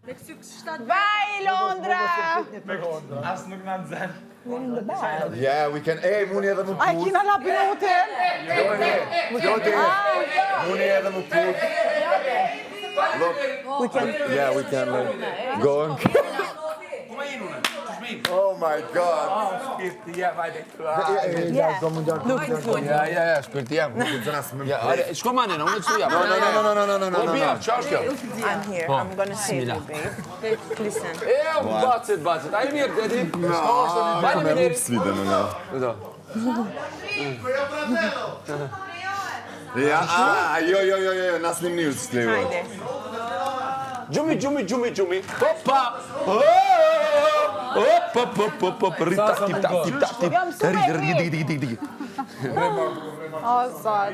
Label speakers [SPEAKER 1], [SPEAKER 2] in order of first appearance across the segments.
[SPEAKER 1] Vaj, Londra!
[SPEAKER 2] As nuk na nxen.
[SPEAKER 3] Yeah, we can. Hey, muni edhe më
[SPEAKER 1] A e kina lapin në hotel?
[SPEAKER 3] Muni edhe më put.
[SPEAKER 1] We can...
[SPEAKER 3] Yeah, we can go on. Oh my God.
[SPEAKER 2] Shpirti jam, hajde këtu.
[SPEAKER 3] Ja, shpirti jam.
[SPEAKER 4] Shko ma nena, unë të suja.
[SPEAKER 3] No.
[SPEAKER 4] Bia, qa është kjo?
[SPEAKER 1] I'm here, I'm gonna save you, babe. Listen.
[SPEAKER 4] Bacit. Ai mirë, dedi.
[SPEAKER 3] Come upsvide më nga. Ja, jo, nas një njërë të slevo.
[SPEAKER 1] Hajde.
[SPEAKER 4] Gjumi. Hoppa! Hop, rita, tip. Rita.
[SPEAKER 1] Azad.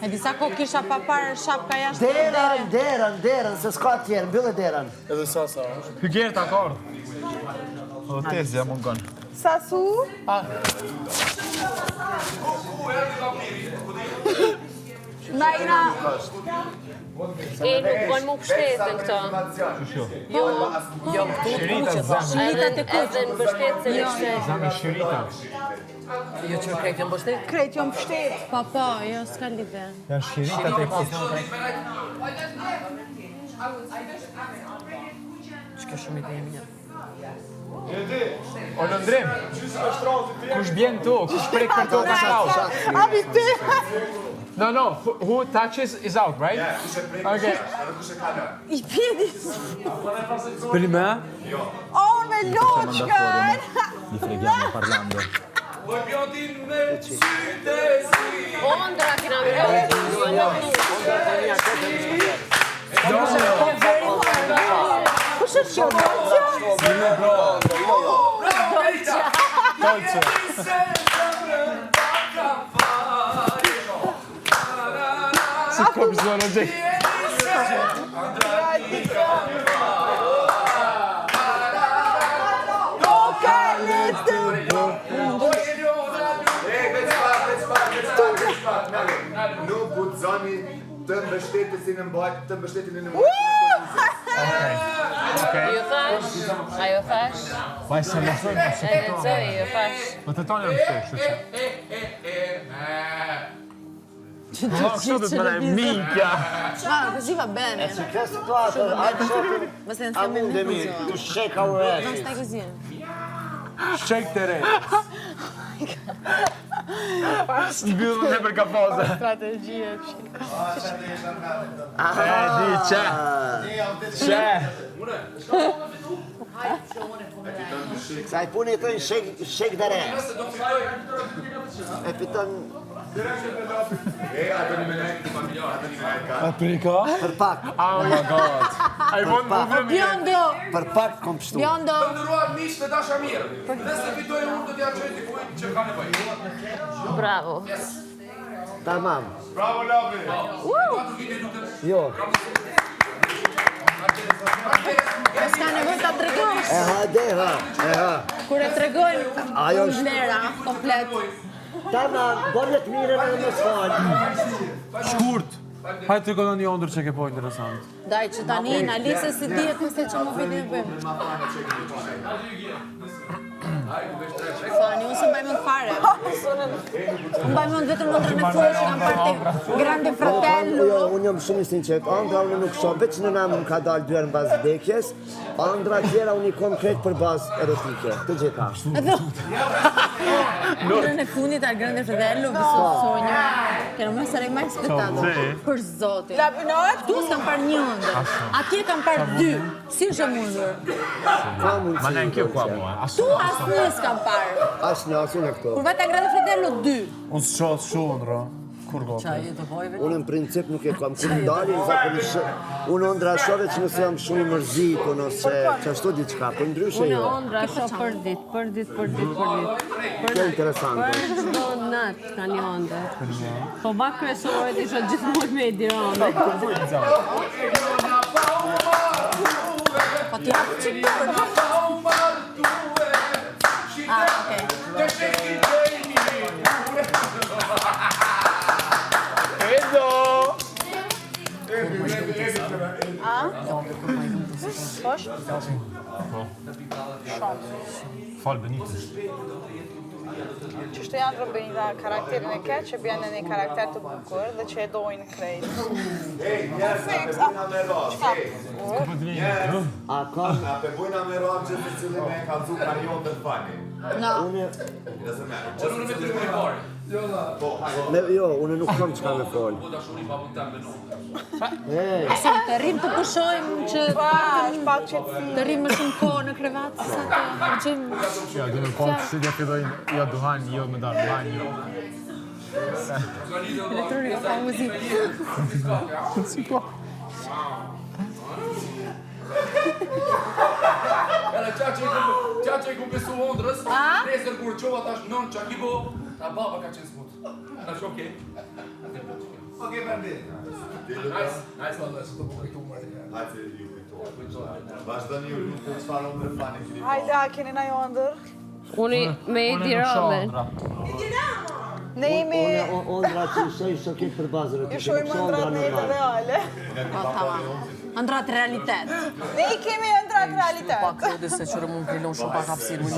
[SPEAKER 1] E disa ko kisha pa parë shapka jashtë
[SPEAKER 5] Derën, se s'ka tjerë, mbyllë derën.
[SPEAKER 2] Edhe sa. Hyger të akord. O tezja mungon.
[SPEAKER 1] Sasu? Najna.
[SPEAKER 6] Nuk bën më pështetën këto.
[SPEAKER 1] Jo, shiritat e kuqë.
[SPEAKER 6] Edhe në bështetën e shtet.
[SPEAKER 2] Zame shirita.
[SPEAKER 7] Jo që krejt jam bështet?
[SPEAKER 1] Krejt jom pështet.
[SPEAKER 6] Po, jo, s'ka lidhe.
[SPEAKER 2] Janë shiritat e kuqë.
[SPEAKER 7] Shkjo shumë i dhe jemi një.
[SPEAKER 2] O Londrim, kush bjen tu, kush prek për tu ka out.
[SPEAKER 1] Abi ty.
[SPEAKER 2] No, who touches is out, right? Okay.
[SPEAKER 1] I pjedis.
[SPEAKER 4] Për me?
[SPEAKER 1] Oh, me loqën.
[SPEAKER 8] Li freghiamo parlando.
[SPEAKER 6] Ondra kina me
[SPEAKER 1] Kush është që
[SPEAKER 2] Si kom zonë gjek.
[SPEAKER 3] Nuk guxoni të mbështetesin në mbajtë, të mbështetin në mbajtë.
[SPEAKER 6] Ju thash? Ajo thash?
[SPEAKER 2] Vaj se më thënë,
[SPEAKER 6] E lexoj, ju thash.
[SPEAKER 2] më të tonë më thënë, kështu që. Kështu të të mëna minka.
[SPEAKER 1] Così va bene.
[SPEAKER 5] Che situato,
[SPEAKER 1] Ma senza me
[SPEAKER 5] tu sheka u e.
[SPEAKER 1] Non stai così.
[SPEAKER 2] Shek të re. Mbyllën e për kapoze.
[SPEAKER 1] Strategia.
[SPEAKER 2] Di, që.
[SPEAKER 5] Sa i puni të shek dhe re. E fiton
[SPEAKER 2] Aprika?
[SPEAKER 5] për pak.
[SPEAKER 2] Oh my god. Ai vonë më vjen.
[SPEAKER 1] Biondo.
[SPEAKER 5] Për pak kom pështu.
[SPEAKER 1] Biondo.
[SPEAKER 4] Ndëruar miq të dasha mirë. Nëse fitoj unë do t'ja çoj dikujt që ka nevojë.
[SPEAKER 6] Bravo.
[SPEAKER 5] Tamam.
[SPEAKER 4] Bravo Lavi.
[SPEAKER 5] Jo.
[SPEAKER 1] S'ka nevojë ta tregosh.
[SPEAKER 5] E ha.
[SPEAKER 1] Kur e tregojnë
[SPEAKER 5] Ajo është-
[SPEAKER 1] vlera komplet.
[SPEAKER 5] Tamam, bonët mirën edhe më s'falë.
[SPEAKER 2] Shkurt. Hajde të rekonon një ondër që ke po interesant.
[SPEAKER 1] Daj që tani në Alisa si dihet nëse që më vini e bëjmë. Fani, unë se mbaj mend fare. Unë mbaj mend vetëm ndrën e fuar që kam parë Grande Fratello.
[SPEAKER 5] Jo, unë jam shumë i sinqert. Andra unë nuk shoh, veç në namë më ka dalë dy herë në bazë vdekjes. Andra tjera unë i konkret për bazë erotike. Të gjitha.
[SPEAKER 1] Ndrën e fundit al Grande Fratello, visto il sogno che non mi sarei mai aspettato. Për zotin. Tu s'kam parë një ëndër. Atje kam parë dy. Si është e mundur?
[SPEAKER 5] Ka mundësi.
[SPEAKER 2] Ma në kjo qua mua.
[SPEAKER 1] Tu asnjë s'kam parë.
[SPEAKER 5] Asnjë asun e këto.
[SPEAKER 1] Kur vata Grande Fratello 2.
[SPEAKER 2] Unë së qohë shumë, ndro. Kur gotë.
[SPEAKER 7] Qa jetë të bojve?
[SPEAKER 5] Unë në princip nuk e kam. Kur ndalin, zakonisht, unë ondra shove që nëse jam shumë i mërzitur, ose që ashtu diçka, për ndryshe jo.
[SPEAKER 6] Ondra shoh për ditë.
[SPEAKER 5] Kjo e interesante.
[SPEAKER 6] Çdo natë ka një ondër. Po ba kryesorët isho gjithmonë me Edironde.
[SPEAKER 1] Po ti hapë që për në... okej.
[SPEAKER 2] Edo!
[SPEAKER 1] Posh?
[SPEAKER 2] Fal Benitez.
[SPEAKER 1] Qështu janë Robenita karakterin e keq që bjen në një karakter të bukur dhe që e dojnë krejt.
[SPEAKER 5] A ka?
[SPEAKER 3] Pe bujna me roam që të cilin me kalzu karion të fani.
[SPEAKER 5] Jo, unë nuk kam qka me fol.
[SPEAKER 1] Të rrim të pushojmë që të rrim më shumë kohë në krevat, sa të gjejmë...
[SPEAKER 2] Ja, dhe në kohë që ja fillojnë, ja duhan, jo me darë, banjë.
[SPEAKER 1] Elektronika, pa muzikë.
[SPEAKER 2] Si po?
[SPEAKER 4] Qa që i ku besu Ondrës, nesër kur qova tash non qa ki bo, ta baba ka qenë smut. Tash okej. Okej, Berdi. Nice, Ondrës, të po këtu mërë.
[SPEAKER 3] Hajde ju këtu. Vazhdoni ju nuk të çfarë Ondrë fani keni.
[SPEAKER 1] Hajde, a keni na jo Ondër?
[SPEAKER 6] Unë me Edi Ramen.
[SPEAKER 1] Ne jemi...
[SPEAKER 5] Ondra që isha këtë për bazër.
[SPEAKER 1] Ju shojmë ëndrat në jetë reale. Ëndrat realitet. Ne i kemi ëndrat realitet.
[SPEAKER 7] Pak edhe se që mund t'lilon shumë pak hapsirë më një.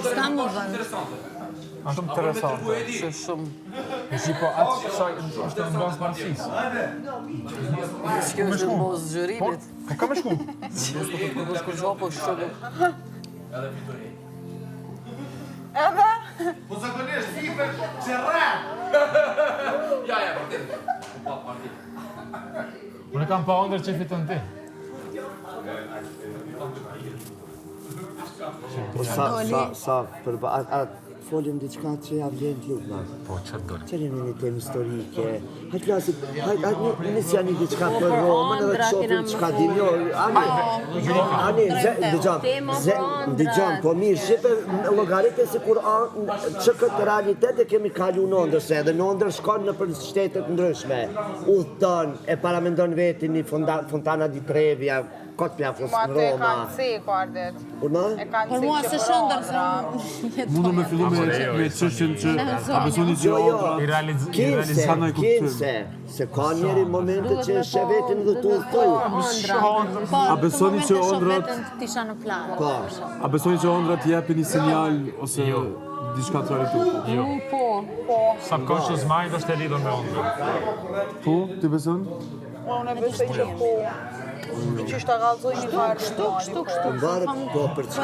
[SPEAKER 1] S'kam më vënd.
[SPEAKER 2] Ashtë më interesante.
[SPEAKER 7] Që shumë...
[SPEAKER 2] E shi po, atë që është në bazë marësisë.
[SPEAKER 7] Shkjo është në bozë zhërimit.
[SPEAKER 2] Po, ka me shku?
[SPEAKER 7] Nësë po të përgësh kur gjo, po shumë...
[SPEAKER 1] Edhe?
[SPEAKER 3] Po zakonisht fipe që rap.
[SPEAKER 4] Ja, partit. Po, partit.
[SPEAKER 2] Unë kam pa Ondër që fiton ti.
[SPEAKER 5] Sa për folim diçka që ja vjen t'lukna.
[SPEAKER 2] Po, që të dole.
[SPEAKER 5] Qërin një temë historike. Hajtë klasit, hajtë nisja një diçka për Romën edhe të shofim qka dim. Jo, ani, dëgjam, po mirë, shipe logarite si kur që këtë realitet e kemi kalu në Ondër, se edhe në Ondër shkon në për shtetet ndryshme. Udhëton, e paramendon vetin një Fontana di Trevia, kotë pjafos në Roma.
[SPEAKER 1] Ma të e kanë ceko, Ardet.
[SPEAKER 5] Urma?
[SPEAKER 1] E kanë
[SPEAKER 9] Për mua se shëndër se
[SPEAKER 10] Mundu me fillu me çështjen që a besoni që Ondra
[SPEAKER 5] Kinse, se ka njeri momente që e shë vetin dhe të udhëtoj.
[SPEAKER 10] A besoni që Ondrat
[SPEAKER 9] t'isha në plan.
[SPEAKER 10] A besoni që Ondrat jepin një sinjal ose diçka të realitet?
[SPEAKER 2] Jo.
[SPEAKER 6] Po.
[SPEAKER 2] Subconscious mind është e lidhur me Ondrën.
[SPEAKER 10] Po, ti beson?
[SPEAKER 1] Unë e besoj që po. Që shta galzoj një farë
[SPEAKER 9] Kështu.
[SPEAKER 5] Në varë, po për që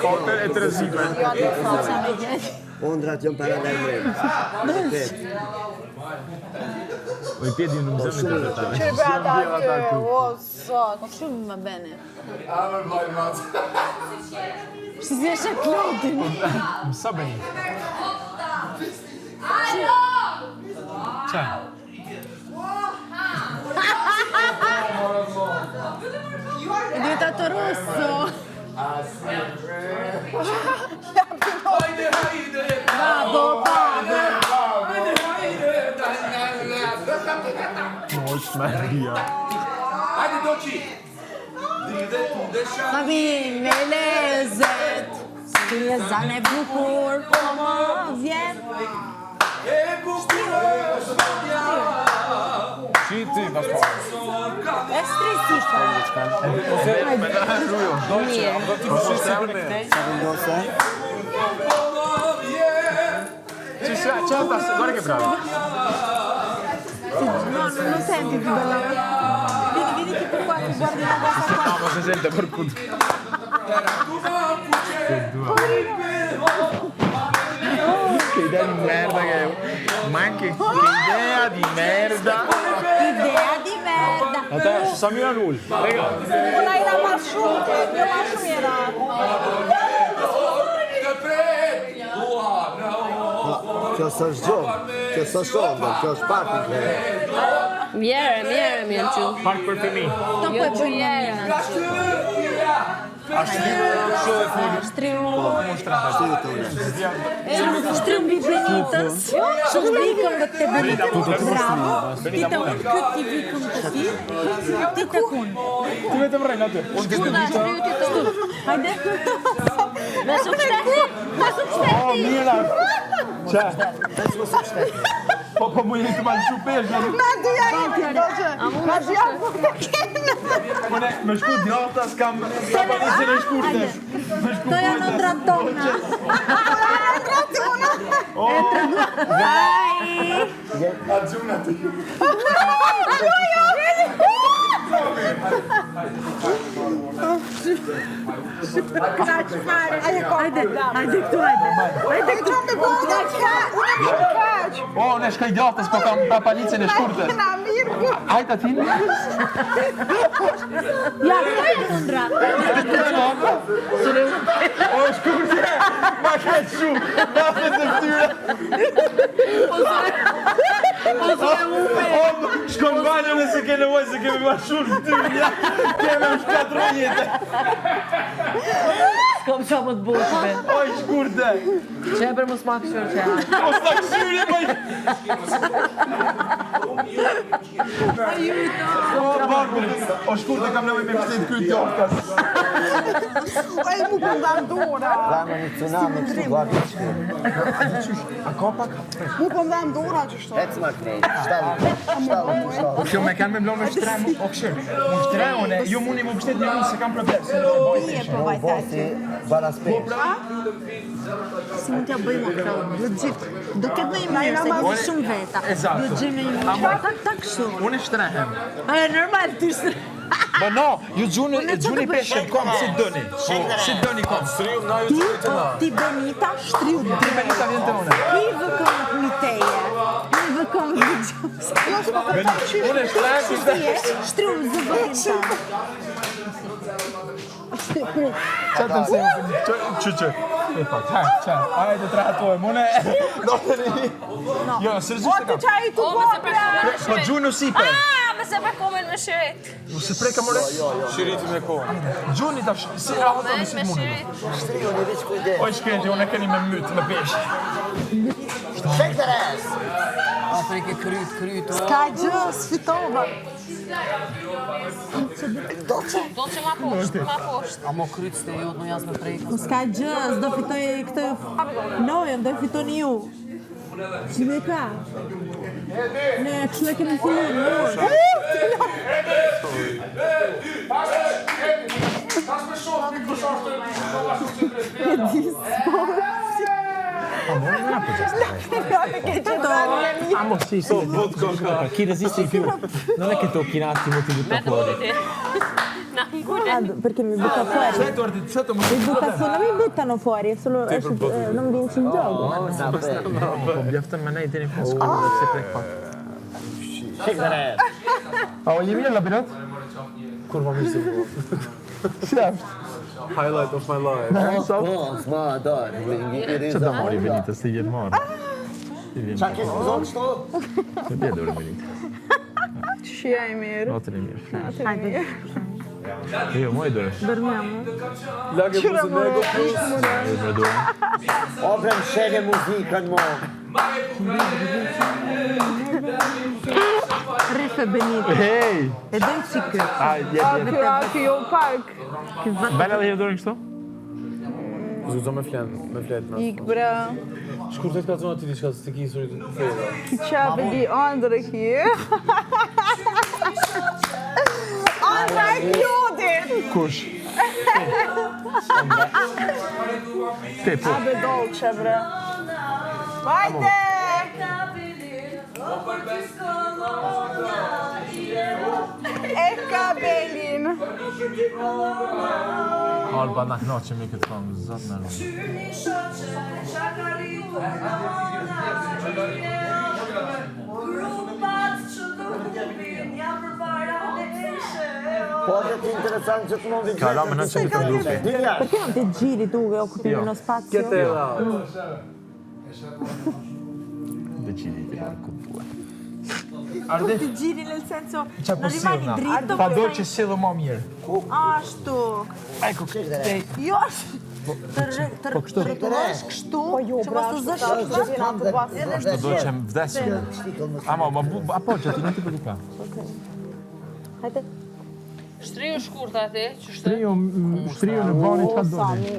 [SPEAKER 2] Kote e të rezime.
[SPEAKER 5] Ondrat jënë paralel me.
[SPEAKER 2] O i pjedi në mëzëm në të të
[SPEAKER 1] Që i bëjata atë, o zot.
[SPEAKER 9] Shumë më bene.
[SPEAKER 3] Amër vaj matë.
[SPEAKER 9] Si eshe Klodin.
[SPEAKER 2] Mësa bëni? Qa?
[SPEAKER 9] E diventa Rosso. Vado.
[SPEAKER 2] Moltë me dhja.
[SPEAKER 4] Hajde, doqi! Dride tu dhe shani.
[SPEAKER 9] Ma vinë me lezet. Ty e zane bukur, po më vjen.
[SPEAKER 4] E bukur është vodja.
[SPEAKER 2] Qi ti, bashkë?
[SPEAKER 9] E stresisht.
[SPEAKER 2] Ose me da rrujo. Do të shqisë me.
[SPEAKER 5] Sa vendose?
[SPEAKER 2] Që ata, guarda che bravo.
[SPEAKER 9] Non senti più bella. Vedi che per qua ti guardi la cosa qua.
[SPEAKER 2] No, ma si sente per punto. Che idea di merda che è. Ma anche che idea di merda.
[SPEAKER 9] Idea di merda.
[SPEAKER 2] Adesso, Samira Null. Raga.
[SPEAKER 1] Una i la marsciute, io marscio mi era.
[SPEAKER 5] Kjo së është gjomë, kjo së është Ondër, kjo është parti kërë.
[SPEAKER 6] Mjerë më që.
[SPEAKER 2] Park për fëmi.
[SPEAKER 6] Jo që jere.
[SPEAKER 9] Shtriu mbi Benitës. Shumë vikëm dhe të Benitës. Bravo. Ti të unë këtë ti vikëm të ti. Ti të kun.
[SPEAKER 2] Ti vetëm rejnë atë. Unë këtë
[SPEAKER 9] Shtu. Hajde. Me subshteti.
[SPEAKER 2] Oh, mira. Qa?
[SPEAKER 5] Pesë më së qëtë.
[SPEAKER 2] Po mu jetë të malë shumë peshë.
[SPEAKER 1] Na dy janë, doqë.
[SPEAKER 6] A mund
[SPEAKER 2] Unë më shku djata s'kam papanicën e shkurtër.
[SPEAKER 9] To janë ëndrat tona.
[SPEAKER 3] A gjuna të ju.
[SPEAKER 9] Hajde këtu, hajde këtu.
[SPEAKER 2] O, në shkaj djatës, po kam papanicën e shkurtër. Hajta ti?
[SPEAKER 9] Ja, hajde ëndrat.
[SPEAKER 2] O, shkurtër! Ma këtë shumë! Ma këtë të ftyre! Shkon banjo nëse ke nevoj se kemi ma shumë ftyre, ja! Keme u shkatro jetë!
[SPEAKER 7] S'kom qa më të bushme.
[SPEAKER 2] Oj, shkurtër!
[SPEAKER 7] Qeber mos ma këshur që janë.
[SPEAKER 2] Mos ta këshyri, baj! O, barbu! O, shkurtër kam nevoj me pështet këtë tjoftas.
[SPEAKER 11] Oj, mu pëndam dora.
[SPEAKER 5] Dajmë një tsunami kështu guardi shkrim.
[SPEAKER 2] A ka pak?
[SPEAKER 11] Mu pëndam dora që shto.
[SPEAKER 5] Ec ma krej, shtallu.
[SPEAKER 2] Po kjo me kanë me mblonë me shtre, o këshër. Mu shtre, one, ju mundi mu pështet një se kam problem. Se në boj të ishë.
[SPEAKER 5] Në bosi, baras pesh.
[SPEAKER 9] Si mund t'ja bëjmë këto, lëgjit. Do ketë në i mirë, se këmë shumë veta. Lëgjim në i mirë, tak kështu.
[SPEAKER 2] Unë e shtrehem.
[SPEAKER 9] A e normal, ty shtrehem.
[SPEAKER 2] Po no, ju gjuni peshen kom, si dëni. Si dëni kom.
[SPEAKER 9] Ti Benita, shtriu.
[SPEAKER 2] Ti Benita vjen të une.
[SPEAKER 9] I vëkon mi teje. I vëkon mi gjumës.
[SPEAKER 2] Unë e shtrehem.
[SPEAKER 9] Shtriu zë Benita.
[SPEAKER 2] Qa të mëse? Që. E pak, qa. Ajde të rahatojmë, une... Do të një... Jo, sërgjisht e kam. Po gjuni u sipe.
[SPEAKER 6] Me se përkomen me shirit.
[SPEAKER 2] U se preka more? Shiriti me ko. Gjuni ta si rahato me si mundi.
[SPEAKER 5] Shtriu një vich kujde.
[SPEAKER 2] Oj shkreti, unë e keni me mytë, me pesh.
[SPEAKER 5] Shek të res!
[SPEAKER 7] Afrike kryt.
[SPEAKER 11] Ka gjë, sfitova.
[SPEAKER 6] Dolce ma poshtë.
[SPEAKER 7] A mo kryt s'te jod në jasë me prejka.
[SPEAKER 9] S'ka gjë, s'do fitoj këtë... Nojën, do fitoni ju. Që me ka? Ne, kështu e kemi fillu,
[SPEAKER 8] Amo sì, chi resiste di più. Non è che tocchi un attimo ti butta fuori.
[SPEAKER 9] Perché mi butta fuori. Mi buttano fuori, è solo non vinci il gioco.
[SPEAKER 2] Bjeften me nej, dini fos, kom dhe se prek pak.
[SPEAKER 5] Shek të res!
[SPEAKER 2] A o jemi në labirët? Kur ma mirë se bu. Sheft.
[SPEAKER 10] Highlight of my life.
[SPEAKER 5] Ma, dar.
[SPEAKER 8] Që da mori Benita, se jetë marë.
[SPEAKER 5] Qa ke zonë qëto?
[SPEAKER 8] Në bjedë ore Benita.
[SPEAKER 11] Shia e mirë.
[SPEAKER 8] Natën e mirë. Jo, moj dore.
[SPEAKER 9] Dormiamo.
[SPEAKER 10] Lage buzën me ego plus.
[SPEAKER 8] Me dore.
[SPEAKER 5] Obrem shele muzikën mo.
[SPEAKER 9] Rife Benita.
[SPEAKER 8] Hej!
[SPEAKER 9] E dojnë qikë.
[SPEAKER 8] Ajde,
[SPEAKER 11] Aki jo pak.
[SPEAKER 8] Bella dhe jetë dore në kështu?
[SPEAKER 10] Zgudzo me flet.
[SPEAKER 11] Ik bra.
[SPEAKER 10] Shkurtet ka zonë ati diçka se të ki historit të fejda.
[SPEAKER 11] Ki qabe di andrë ki. Andra e kjodit.
[SPEAKER 2] Kush? Te po.
[SPEAKER 11] Abe dolce bre. Vajte! E kabelin.
[SPEAKER 8] Alba na knoqe mi këtë kam, zat me rrë.
[SPEAKER 5] Po dhe ti interesant që të mund të
[SPEAKER 8] Ka la me në që këtë grupi.
[SPEAKER 9] Perché non ti giri tu che occupi uno spazio?
[SPEAKER 10] Këtë e la.
[SPEAKER 8] Decidi che non cultura.
[SPEAKER 9] Tu ti giri nel senso
[SPEAKER 2] Qa po
[SPEAKER 9] non rimani
[SPEAKER 2] sillna?
[SPEAKER 9] dritto
[SPEAKER 2] Pa do
[SPEAKER 9] fai-
[SPEAKER 2] që sillë ma mirë.
[SPEAKER 9] ashtu.
[SPEAKER 2] Eko, te...
[SPEAKER 9] Jo ashtu. Të rrotullosh kështu, që mos të zësh
[SPEAKER 8] Ashtu do që më vdesim. Ama, apo që ti në ti përduka.
[SPEAKER 9] Hajde.
[SPEAKER 6] Shtriu shkurt ati, që
[SPEAKER 2] Shtriu në bani që ka doni.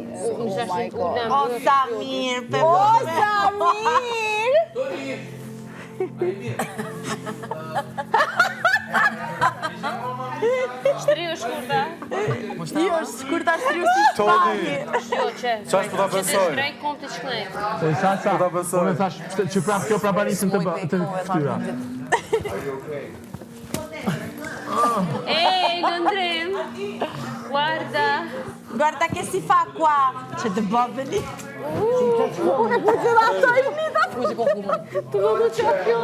[SPEAKER 9] O Samir, pe
[SPEAKER 11] O Samir! Jo, është kur ta shtriu si shpati.
[SPEAKER 10] Qash po ta besoj?
[SPEAKER 2] Sasa, unë thash që prap kjo prabanisën të këtyra.
[SPEAKER 6] Ehi, Londrem!
[SPEAKER 11] Guarda che si fa qua. C'è The Bobbly. Una funzionato il nido.
[SPEAKER 1] Scusi, confumo.
[SPEAKER 11] Tu non c'è più.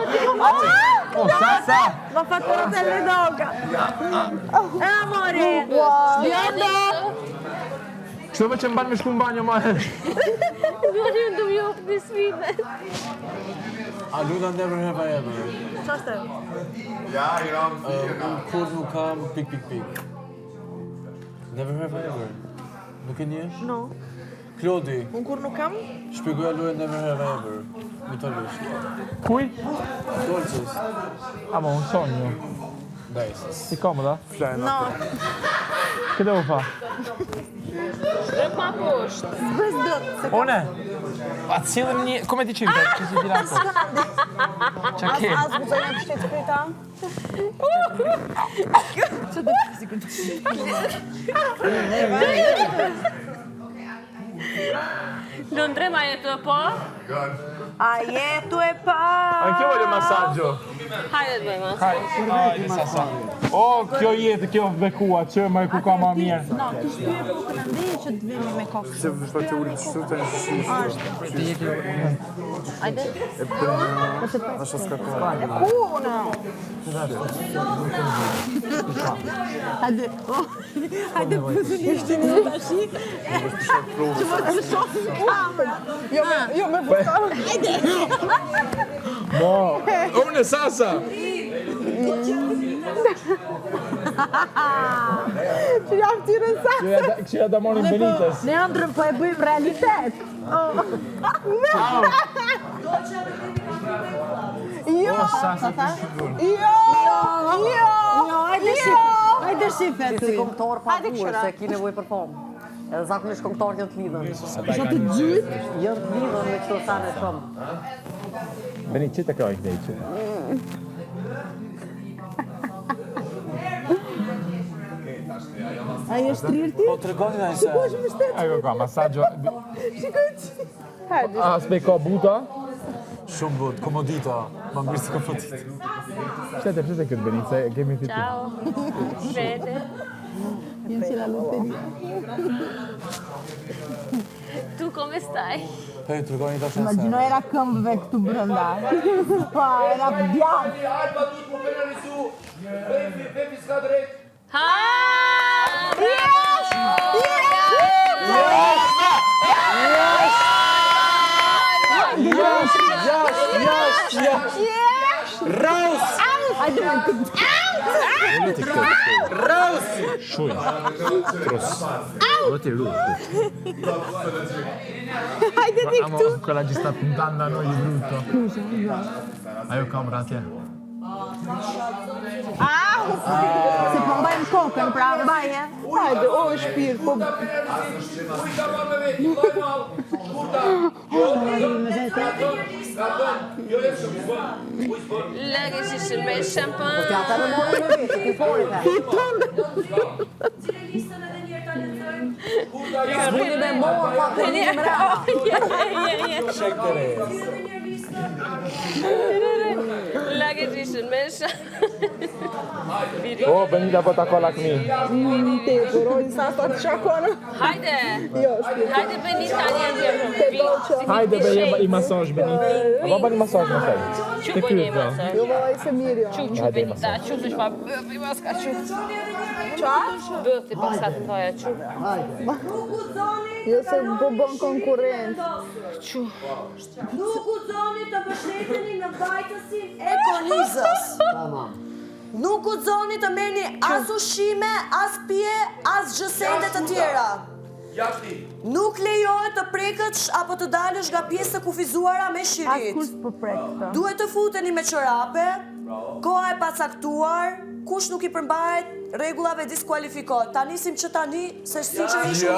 [SPEAKER 2] Oh, Sasa!
[SPEAKER 11] Mi ha fatto la pelle d'oca. Amore. Biondo.
[SPEAKER 2] Kështu me që mban me shku në banjo ma herë.
[SPEAKER 6] Unë do më jopë në sfide.
[SPEAKER 10] A luta never have I ever.
[SPEAKER 11] Ç'është?
[SPEAKER 3] Ja, Iram,
[SPEAKER 10] Kur nuk kam pik. Never have I ever. Nuk e një?
[SPEAKER 11] No.
[SPEAKER 10] Klodi,
[SPEAKER 11] Unë kur nuk kam?
[SPEAKER 10] shpjegoja luajën never have I ever. Italisht.
[SPEAKER 2] Kuj?
[SPEAKER 10] Dolces.
[SPEAKER 2] Amo, un sogno.
[SPEAKER 10] Dai.
[SPEAKER 2] Si comoda?
[SPEAKER 11] No.
[SPEAKER 2] Che devo fa?
[SPEAKER 6] Rëp ma poshtë.
[SPEAKER 2] One? Pa cilën një... Come ti qimpe? Që si tira po? Qa ke?
[SPEAKER 11] Az bëzojnë të shtetë kryta. Që të fizikën të
[SPEAKER 6] Londrem, a jetu e po?
[SPEAKER 11] A jetu e pa.
[SPEAKER 2] Anch'io voglio massaggio.
[SPEAKER 6] Hajde të bëjmë massaggio.
[SPEAKER 2] Hajde, Sasa. Oh, kjo jetë, kjo bekua, që më e ku ka ma mirë.
[SPEAKER 11] No, ti shpyre bukën andi që të vini me kokë.
[SPEAKER 10] Se pa të ullë që të një
[SPEAKER 6] Hajde.
[SPEAKER 10] Ashtë s'ka
[SPEAKER 11] E kuna. Hajde. Hajde, pëzën ishtë një tashi. Që më të shohë në kamerë. Jo me vëtarë. Hajde.
[SPEAKER 2] Mo, une Sasa!
[SPEAKER 11] Që jam tyrë sa.
[SPEAKER 2] Këshira da morin Benitez.
[SPEAKER 11] Ne ëndrëm po e bëjmë realitet. Jo.
[SPEAKER 2] Sasa, ti sigur.
[SPEAKER 11] Jo.
[SPEAKER 1] Hajde shife ty. Si kombëtar pa
[SPEAKER 11] Hajde
[SPEAKER 1] duar,
[SPEAKER 11] këshira.
[SPEAKER 1] se ki nevoj për famë. Edhe zakonisht kombëtarët janë të lidhën.
[SPEAKER 11] Isha të gjyt.
[SPEAKER 1] Janë të lidhën me këto sane shumë.
[SPEAKER 2] Benit, që të kjo i këtej që?
[SPEAKER 11] Ai është trirë ti?
[SPEAKER 10] Po të regoni nga njëse.
[SPEAKER 11] Shikosh më shtetë.
[SPEAKER 2] Ecco qua, massaggio.
[SPEAKER 11] Shikoj që. Hajde.
[SPEAKER 2] Aspe ko buta.
[SPEAKER 10] Shumë but, komodita. Ma mirë se komodita.
[SPEAKER 2] Qëte këtë Benit, se kemi fitu.
[SPEAKER 6] Ciao. Fede.
[SPEAKER 11] Io ce la lotteria.
[SPEAKER 6] Tu come stai?
[SPEAKER 10] Hej, të regoni ta shënë
[SPEAKER 11] Imagjino era këmbëve këtu brenda. Pa, era bjarë.
[SPEAKER 4] Alba duhet më penani su. Pepi s'ka drejt.
[SPEAKER 6] Ha!
[SPEAKER 10] Raus!
[SPEAKER 11] Hajde me këtë.
[SPEAKER 10] Raus!
[SPEAKER 2] Shuj. Tros. O ti lu.
[SPEAKER 11] Hajde ti
[SPEAKER 2] Amo,
[SPEAKER 11] këtu.
[SPEAKER 2] quella ci sta puntando a noi di brutto. Ajo kamera atje.
[SPEAKER 11] Se po mbajmë kokën, pra mbaje. Hajde, o shpirt, po...
[SPEAKER 4] Uj ka marrë me veti, dojë malë. Kurta. Jo e shumë, zbën.
[SPEAKER 6] Lagë që shërme shampan.
[SPEAKER 1] Ja, ta në mori me veti, ku fori ka. Zbuni me morë, pa të një më rrë.
[SPEAKER 10] Shek të re.
[SPEAKER 6] Lagë që shërme shampan.
[SPEAKER 2] Oh, Benita po ta kolla këmi.
[SPEAKER 11] Te, përojnë sa të shakonë.
[SPEAKER 6] Hajde.
[SPEAKER 11] Jo, shpirt.
[SPEAKER 6] Hajde Benita një ndjerë.
[SPEAKER 2] Hajde be i masazh Benit. Po bani masazh më thej.
[SPEAKER 6] Që bëjnë një masaj?
[SPEAKER 11] Jo, vaj se mirë, jo.
[SPEAKER 6] Që Benita, që të shpa bëti maska që.
[SPEAKER 11] Qa?
[SPEAKER 6] Bëti pasat në toja që.
[SPEAKER 11] Jo se po bën konkurrent.
[SPEAKER 6] Që.
[SPEAKER 12] Nuk guxoni të mbështeteni në vajtësin e konizës. Nuk guxoni të merrni as ushqime, as pije, as gjësende të tjera. Nuk lejohet të prekësh apo të dalësh nga pjesë të kufizuara me shirit.
[SPEAKER 11] Askush po prek këtë.
[SPEAKER 12] Duhet të futeni me çorape, koha e pacaktuar, kush nuk i përmbahet rregullave diskualifikohet. Ta nisim që tani, se sinqerisht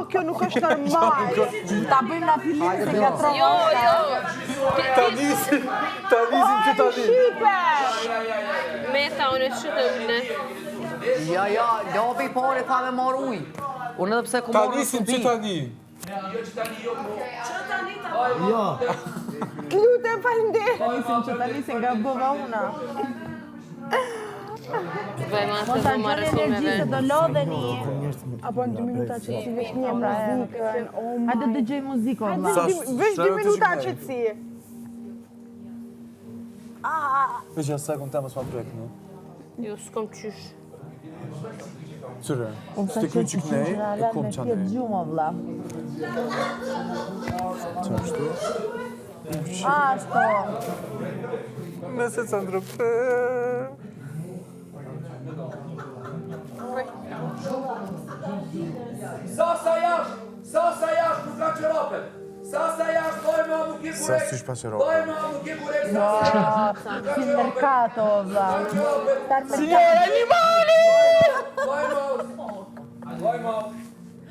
[SPEAKER 11] Kjo nuk është normal. Ta bëjmë na fillim se gatron.
[SPEAKER 6] Jo.
[SPEAKER 2] Ta nisim që ta nisim.
[SPEAKER 6] Meta, unë e shqytëm ne.
[SPEAKER 7] Ja, lapi i pare tha me marr ujë. Unë edhe pse ku
[SPEAKER 2] Ta
[SPEAKER 7] marrë
[SPEAKER 2] nisim që ta një.
[SPEAKER 5] Ja.
[SPEAKER 11] Lutem faleminderit. Nisim që ta nisim nga bëva una.
[SPEAKER 6] Bëjmë atë të marrë shumë me vetë.
[SPEAKER 9] Do lodheni.
[SPEAKER 11] Apo në 2 minuta që si vesh një pra e.
[SPEAKER 9] Hajde dëgjoj muzikë valla.
[SPEAKER 11] Vesh 2 minuta qëtësi.
[SPEAKER 2] Veç janë sekund të mësë ma prek, në?
[SPEAKER 6] Jo, s'kom qysh.
[SPEAKER 2] Qëre, s'te kuj që kënej, e kom që anej.
[SPEAKER 9] Gjumë valla.
[SPEAKER 2] Që ashtu?
[SPEAKER 9] Ashtu.
[SPEAKER 2] Nëse të ndrëpë.
[SPEAKER 4] Sasa jashtë, nuk ka qërapet. Sasa jashtë, dojmë a nuk je kurek.
[SPEAKER 2] Sa s'ysh pa qërapet.
[SPEAKER 4] Dojmë a nuk je kurek.
[SPEAKER 9] Si mercato valla.
[SPEAKER 2] Signora animali!
[SPEAKER 4] Dojmë a,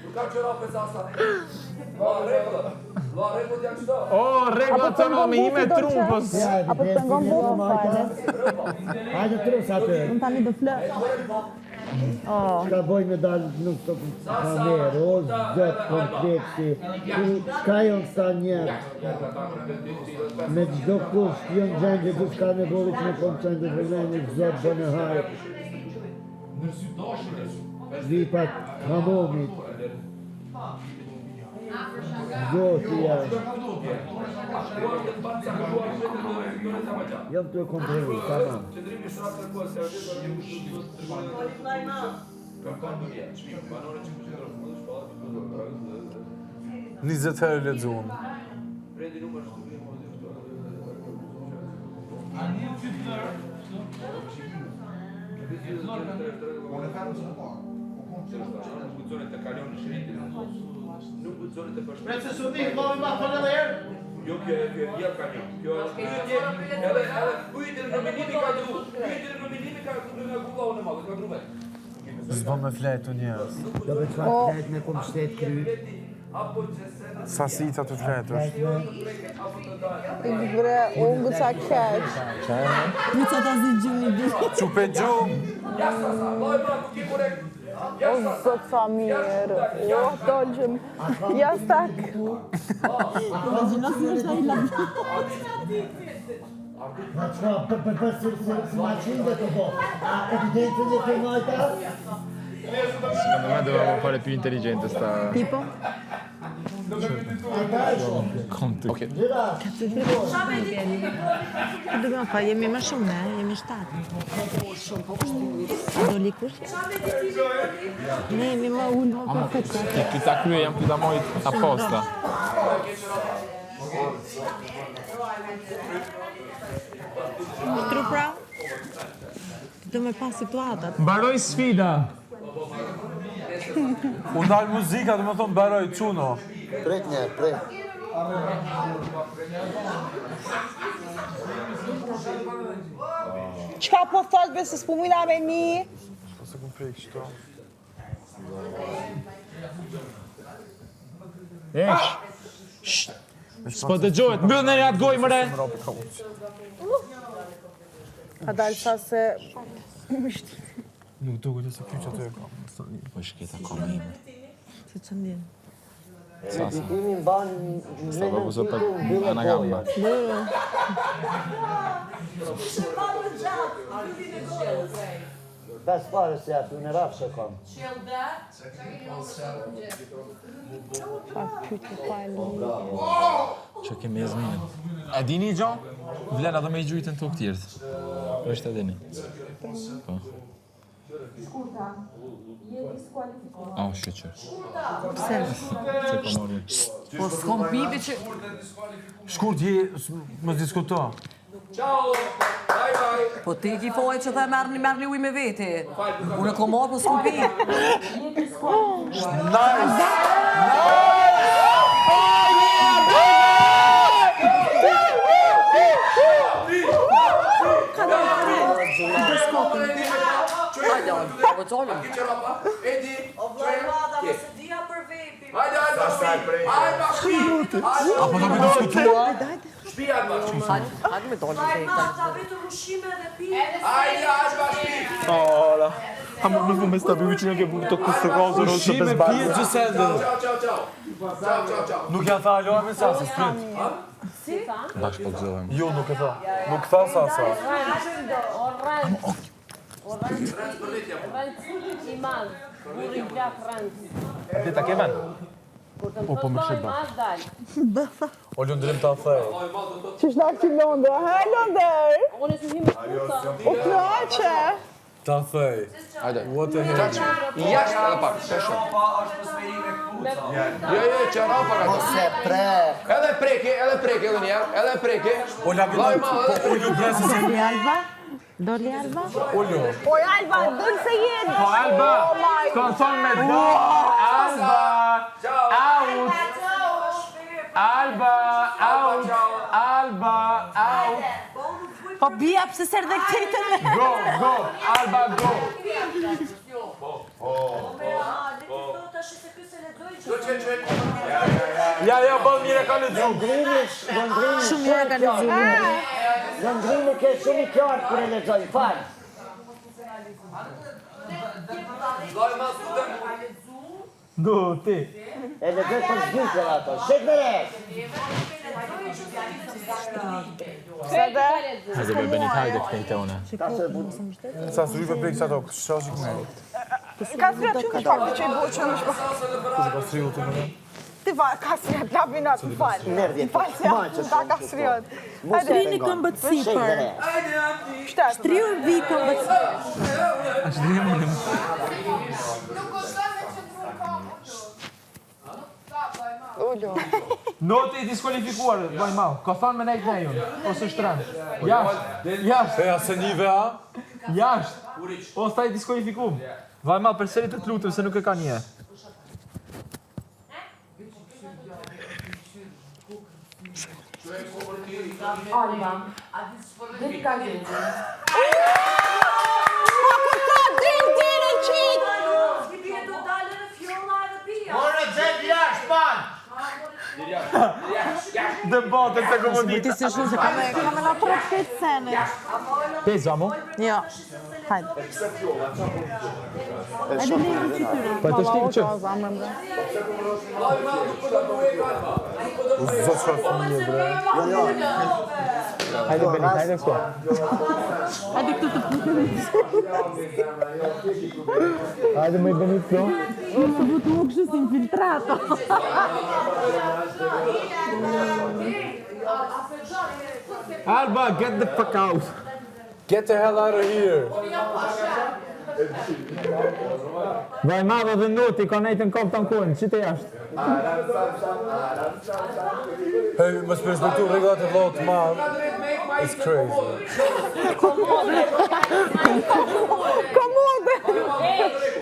[SPEAKER 4] nuk ka qërapet Sasa. La regullët janë qëto.
[SPEAKER 2] O, regla të në me ime trumpës.
[SPEAKER 9] Apo të ngon botë fare.
[SPEAKER 5] Hajde trus atë.
[SPEAKER 9] Unë tani do flë.
[SPEAKER 5] Shka boj me dalë nuk të kamerë, o zëtë komplekti, ka jonë sa njerë. Me gjdo kush jonë gjendje du s'ka nevojë që me koncentrë të vëlleni zëtë bënë hajë. Vipat hamomit. Zoti janë. Jam të e kontrolu, tamam.
[SPEAKER 2] 20 herë lexuam.
[SPEAKER 4] Pse s'u di, vëllai ma fal edhe herë. Jo, kjo jep ka një. Kjo është edhe pyetën në minimi ka dru. Pyetën në minimi ka dru nga gulla unë madh, ka dru vetë.
[SPEAKER 2] Zdo me fletu njerës.
[SPEAKER 5] Do me qëfar flet me kom shtetë kry.
[SPEAKER 2] Sasita të fletush.
[SPEAKER 11] Bre, unë guca keq.
[SPEAKER 9] Guca ta zi gjumë di.
[SPEAKER 2] Qupe gjumë.
[SPEAKER 11] O, zot sa mirë. O, dogjëm. Ja stak.
[SPEAKER 9] Imagjino si është ai labi.
[SPEAKER 5] Ma qëka, për si ma qinde të bo. Evidențën e të majta?
[SPEAKER 8] Secondo me dovevamo fare più intelligente sta...
[SPEAKER 9] Tipo?
[SPEAKER 8] Conte. Ok.
[SPEAKER 9] Që do fa, jemi më shumë ne, jemi 7. Do likush? Ne jemi më ullë më perfekta.
[SPEAKER 8] Këta krye janë këta mojt apposta.
[SPEAKER 9] Shtru pra? Do me pas situatat.
[SPEAKER 2] Mbaroj sfida. U dalë muzika, do me thonë mbaroj, quno.
[SPEAKER 5] Pret një, pret.
[SPEAKER 11] Qka po thot be se s'pumina me një?
[SPEAKER 2] Po se ku prej kështo.
[SPEAKER 8] S'po të gjohet, mbyll në një atë gojë mëre.
[SPEAKER 11] Ka dalë sa se...
[SPEAKER 2] Nuk duke që se kjo që ato e kam.
[SPEAKER 8] Po shketa kome ime.
[SPEAKER 9] Se që ndjenë?
[SPEAKER 8] Sasa.
[SPEAKER 5] Imi mban...
[SPEAKER 8] Stava così per una gamba.
[SPEAKER 5] Bes pare se aty, në rafë që kam.
[SPEAKER 8] Që kemi e zminën. E dini gjo? Vlen ato me i gjujtë në tokë tjertë. Vështë e dini. Po. A, shqeqër.
[SPEAKER 9] Pse?
[SPEAKER 8] Se po mori.
[SPEAKER 7] Po s'kom pipi që...
[SPEAKER 2] Shkurt je, më diskuto.
[SPEAKER 4] Ciao. Bye bye.
[SPEAKER 7] Po ti ki fojë që the merrni ujë me veti. Unë kom marrë, po s'kom pi.
[SPEAKER 2] Nice!
[SPEAKER 7] Hajde, po çolëm.
[SPEAKER 4] Edi.
[SPEAKER 12] O vllai madha, mos e dija për vepi.
[SPEAKER 4] Hajde.
[SPEAKER 2] Apo do me diskutua?
[SPEAKER 4] Shpia të bashkë.
[SPEAKER 7] Hajde me dolë.
[SPEAKER 12] Ta vetë ushqime dhe pije.
[SPEAKER 4] Hajde, ashtë bashkë.
[SPEAKER 2] Ora. Nuk më stavi që nuk e bu të kusë rozë
[SPEAKER 10] Ushqime, pije, Gjusende.
[SPEAKER 4] Ciao.
[SPEAKER 10] Nuk ja tha alo me Sasa, sprit.
[SPEAKER 12] Si?
[SPEAKER 8] Bashkë po gëzohem.
[SPEAKER 10] Jo, nuk e tha. Nuk tha Sasa.
[SPEAKER 6] Rëndë i madh, burri gjak rëndë.
[SPEAKER 2] Dita kemen?
[SPEAKER 6] O, po më shëba.
[SPEAKER 2] O lundrim ta thej.
[SPEAKER 11] Qish na këti Londra? Ha, Londër?
[SPEAKER 6] Unë si himë shkuta.
[SPEAKER 11] U knaqe?
[SPEAKER 10] Ta thej.
[SPEAKER 8] Hajde.
[SPEAKER 10] What the hell?
[SPEAKER 4] Jashtë edhe pak, sheshë. Jo, që rapa ka të.
[SPEAKER 5] Se prek.
[SPEAKER 4] Edhe preke edhe njerë, edhe preke.
[SPEAKER 10] O labinoj, po ullu presë se...
[SPEAKER 9] Doli Alba? Doli Alba?
[SPEAKER 10] Ullu.
[SPEAKER 11] O, Alba, dënë se jenë.
[SPEAKER 2] Po Alba, s'kon thonë me do. Alba, out. Alba, out. Alba, out.
[SPEAKER 9] Po bia, pse ser dhe këtë me?
[SPEAKER 2] Go, Alba, go. Ja, bën mire ka lexu.
[SPEAKER 9] Shumë mire ka lexu.
[SPEAKER 5] Lëndrimi ke shumë I qartë kur e lexoj, fal.
[SPEAKER 2] Do, ti.
[SPEAKER 5] E lexoj për zgjidhjen ato. Shek me rres.
[SPEAKER 8] Hajde be Benit, hajde këtejte une.
[SPEAKER 2] Sa së prej kësa tokë, shoshi këme.
[SPEAKER 11] Ka sria që në shpakë që I bo që në shpakë.
[SPEAKER 2] Kusë ka sriu të mëne?
[SPEAKER 11] Ti ka sria të labinat, më falë.
[SPEAKER 5] Merdje,
[SPEAKER 11] Falë se ta ka sriot.
[SPEAKER 9] Shtrini këmbët sipër.
[SPEAKER 11] Shtet.
[SPEAKER 9] Shtriu vi këmbët sipër.
[SPEAKER 2] A që dhe mëne? Noti I diskualifikuar, vaj mau. Ka thonë me nejt nejun, ose shtran. Jasht.
[SPEAKER 10] Eja se njive a?
[SPEAKER 2] Jasht. O, sta I diskualifikum. Vaj mau, për serit të lutëm, se nuk e ka nje.
[SPEAKER 12] Alba, dhe ti ka gjithë.
[SPEAKER 11] Po ku ka din ti në qitë?
[SPEAKER 12] Ti bje do dalë në fjolla edhe pia.
[SPEAKER 4] More gjep jashtë, pan!
[SPEAKER 2] Debatën të komodit.
[SPEAKER 9] Ti se shumë se ka me na trok këtë sene.
[SPEAKER 2] Peza mu?
[SPEAKER 9] Jo. Hajde. Hajde me në qytyre.
[SPEAKER 2] Pa të shtim që? Zot shfarë fëmije, bre. Hajde Benit, hajde s'ko.
[SPEAKER 9] Hajde këtë të putë.
[SPEAKER 2] Hajde me Benit, no?
[SPEAKER 9] Unë të butë u kështë si infiltrato.
[SPEAKER 2] Alba, get the fuck out.
[SPEAKER 10] Get the hell out of here.
[SPEAKER 2] Vaj madhe dhe noti, ka nejtë në kopë të në kojnë, që të jashtë?
[SPEAKER 10] Hey, must respektu regullat e vlot madh. It's crazy.
[SPEAKER 11] Komode.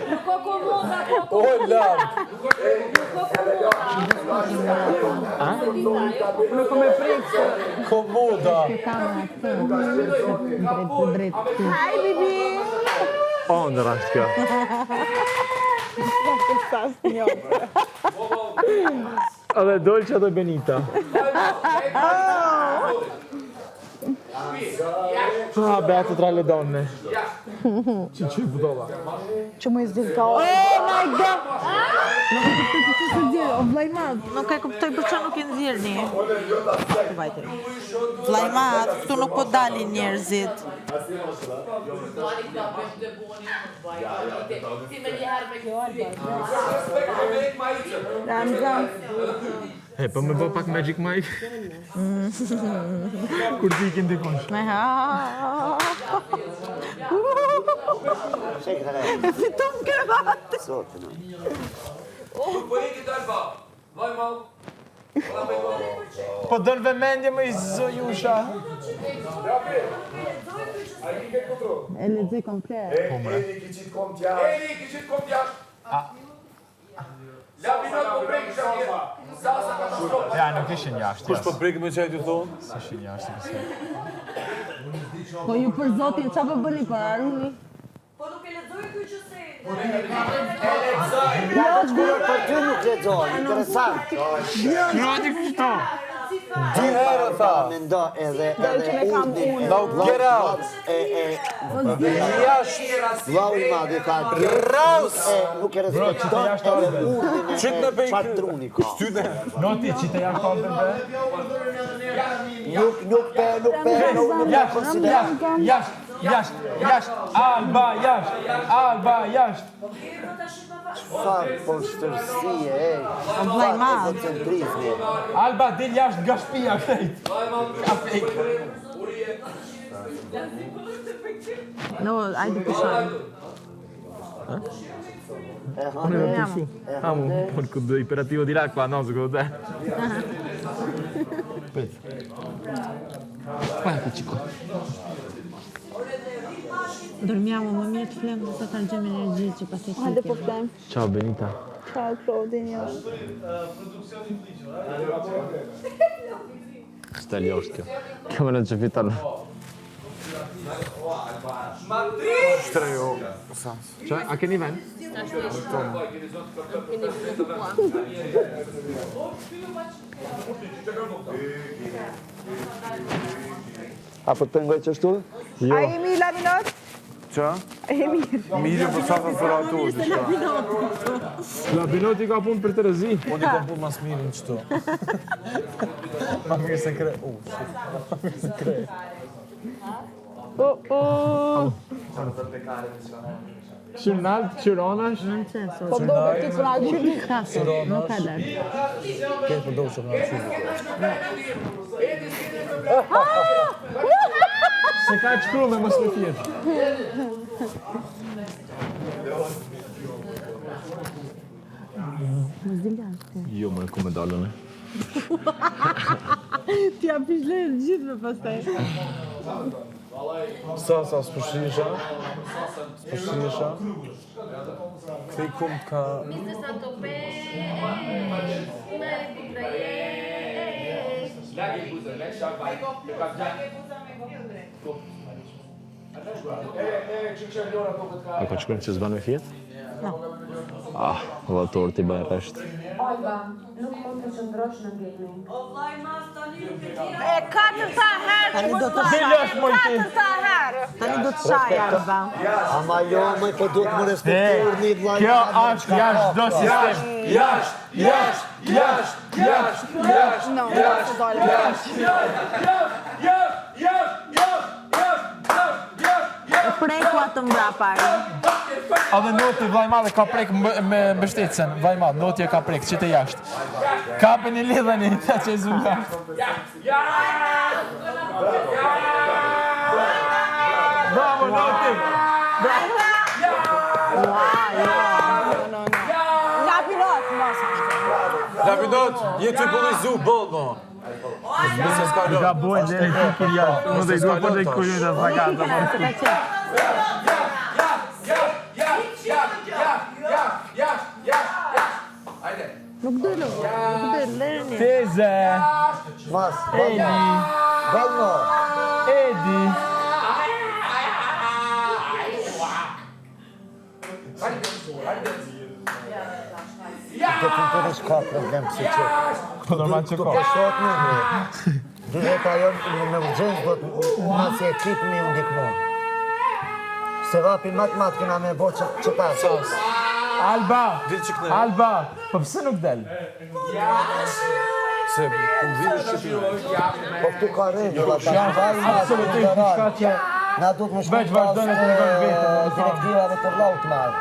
[SPEAKER 6] Nuk o komoda, po
[SPEAKER 10] Oh, love.
[SPEAKER 11] Nuk me prikë.
[SPEAKER 10] Komoda.
[SPEAKER 11] Haj, bibi.
[SPEAKER 2] Ondra është kjo. Edhe Dolce dhe Benita. Ah, beate tra le donne. Që budolla.
[SPEAKER 11] Që mu I zdil ka
[SPEAKER 9] Oh my god! Nuk e kuptoj për që se nxjerë, o vlaj madh. Nuk e kuptoj për që nuk e nxjerëni. Vlaj madh, këtu nuk po dalin njerëzit.
[SPEAKER 11] Ramzan.
[SPEAKER 2] He, po me bë pak Magic Mike. Kur t'ikin dikush.
[SPEAKER 9] Me ha. E fitum krevat.
[SPEAKER 2] Po dën vëmendje më I zojusha.
[SPEAKER 9] E lexoj komplet.
[SPEAKER 3] Eni ki qitë kom t'jashtë.
[SPEAKER 4] Labinot po prejkë shakje. Sasa ka të shkopë.
[SPEAKER 2] Ja, nuk ishin jashtë.
[SPEAKER 10] Kush po të prekë me qaj t'ju thonë?
[SPEAKER 2] Ishin jashtë.
[SPEAKER 9] Po ju për zotin, qa për bëni për Aruni?
[SPEAKER 12] Po nuk e lexoj ky që se.
[SPEAKER 5] Ja, për ty nuk lexoj, interesant.
[SPEAKER 2] Krati kështu.
[SPEAKER 5] Dy herë tha. Mendo edhe urdin.
[SPEAKER 10] No, get out.
[SPEAKER 5] Jashtë. Vlau I madh ka graus. Nuk e respekton edhe urdin e patruni ka.
[SPEAKER 2] Noti, që të jashtë albën be?
[SPEAKER 5] Nuk konsiderat.
[SPEAKER 2] Jashtë, Alba jashtë.
[SPEAKER 5] Çfarë poshtërsie,
[SPEAKER 1] Vllai madh.
[SPEAKER 5] Egocentrizmi.
[SPEAKER 2] Alba del jashtë nga shtëpia krejt. Ka fake.
[SPEAKER 1] No, hajde pushojmë.
[SPEAKER 2] Unë e pushu. Por këtë imperativo di l'acqua, no, secondo te? Aspetta. Quanto cico?
[SPEAKER 1] Dormiamo, më mirë të flem sa ta gjejmë energji që pas ekipit.
[SPEAKER 11] Hajde po flem.
[SPEAKER 2] Ciao Benita.
[SPEAKER 11] Ciao Claudinja.
[SPEAKER 8] Šta je još kjo? Kamera će vitalno.
[SPEAKER 10] Shtrejo.
[SPEAKER 2] Cioè, a che livello?
[SPEAKER 5] Apo të ngoj qështu?
[SPEAKER 11] A jemi laminat?
[SPEAKER 10] Qa?
[SPEAKER 11] A jemi.
[SPEAKER 10] Mirë, po sa për ato, diçka.
[SPEAKER 2] Labinoti ka punë për Terezi.
[SPEAKER 10] Unë I kam punë mas mirë në qëto.
[SPEAKER 2] Ma mirë se kre. Ma mirë se kre. Qërnalt, qëronash?
[SPEAKER 11] Po do me ty për atë qyrni.
[SPEAKER 1] Kasë, nuk ka lërë.
[SPEAKER 10] Këtë për do që nga qyrni.
[SPEAKER 2] Se ka qëkru me mos me tjetë.
[SPEAKER 8] Jo, më ku me dalën e.
[SPEAKER 1] Ti ja pishlerë gjithë me pastaj.
[SPEAKER 10] Sa, s'pështisha? S'pështisha? Këtej kumë ka...
[SPEAKER 8] A ka qëkërën që s'ban me fjetë? Ah, vator t'i bëjë resht.
[SPEAKER 12] Olga, nuk mund të qëndrosh në gaming. O vllai mas tani nuk e di.
[SPEAKER 11] E katërta herë.
[SPEAKER 1] Tani do të
[SPEAKER 11] Katërta herë.
[SPEAKER 1] Tani do të shaj Alba.
[SPEAKER 5] Ama jo, më po duhet më respektuar një vllai.
[SPEAKER 2] Kjo është jashtë do sistem.
[SPEAKER 1] Preku atë mbrapa.
[SPEAKER 2] Edhe noti vllai madhe ka prek me mbështetsen, vllai madh, noti e ka prek, që të jashtë. Kapën I lidheni, ta që e zunë jashtë. Bravo, noti!
[SPEAKER 11] Lapinot, mos.
[SPEAKER 10] Lapidot, je ty polizu, boll, mo.
[SPEAKER 2] Ka bojnë dhe në të për jashtë. Unë dhe I duhe për dhe I kujnë të zakatë.
[SPEAKER 1] Nuk dëllu, lerni.
[SPEAKER 2] Teze!
[SPEAKER 5] Mas,
[SPEAKER 2] Edi!
[SPEAKER 5] Valno!
[SPEAKER 2] Edi!
[SPEAKER 5] Këtë të të ka problem si që.
[SPEAKER 2] Po normal që ka.
[SPEAKER 5] Të shot në duhet ajo në urgjens do të masi ekip me ndihmu. Se vapi mat këna me bo që ta.
[SPEAKER 2] Alba! Alba! Po pëse nuk del?
[SPEAKER 10] Se ku vini Shqipëri.
[SPEAKER 5] Po këtu ka rregulla,
[SPEAKER 2] Absolutisht shka që...
[SPEAKER 5] na duhet më shkoj
[SPEAKER 2] vazhdojnë të regojnë vetëm.
[SPEAKER 5] direktivave të vllaut marr.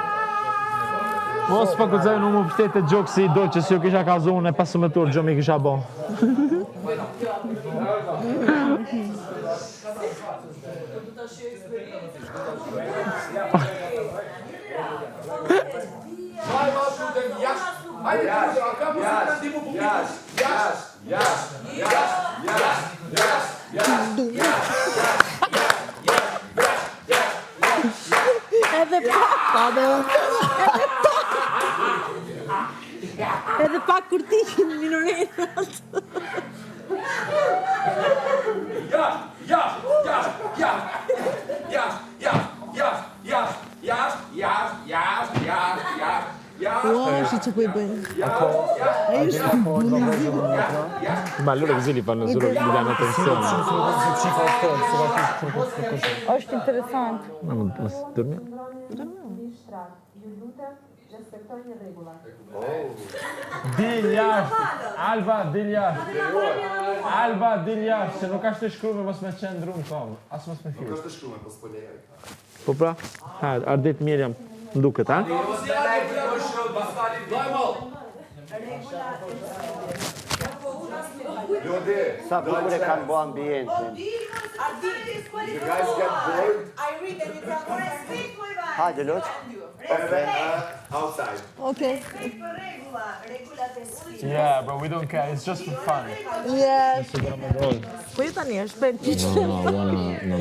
[SPEAKER 2] Mos pa këzaj në më pështet e gjokë si I do që si ju kisha ka zonë e 15 turë gjë mi kisha bo.
[SPEAKER 1] Edhe pak kur tikin minorenat.
[SPEAKER 11] që ku I bëjnë.
[SPEAKER 8] Ma loro così li fanno solo, gli danno attenzione.
[SPEAKER 11] Është interesant.
[SPEAKER 8] Ma non posso dormire. Diljar, Alba, Diljar. Alba, Diljar, se nuk ashtë të shkrume, mos me qenë drumë tomë. Asë mos me fjurë.
[SPEAKER 3] Nuk është të shkrume, po s'po lejoj.
[SPEAKER 8] Po pra, hajde, ardit Mirjam, nduket, ha?
[SPEAKER 5] Sa bukur e kanë bo ambientin. Hajde, Loq.
[SPEAKER 3] Outside.
[SPEAKER 11] Okay.
[SPEAKER 8] Yeah, but we don't care, it's just for fun.
[SPEAKER 11] Yes. Po ju tani është për ti që...
[SPEAKER 8] No.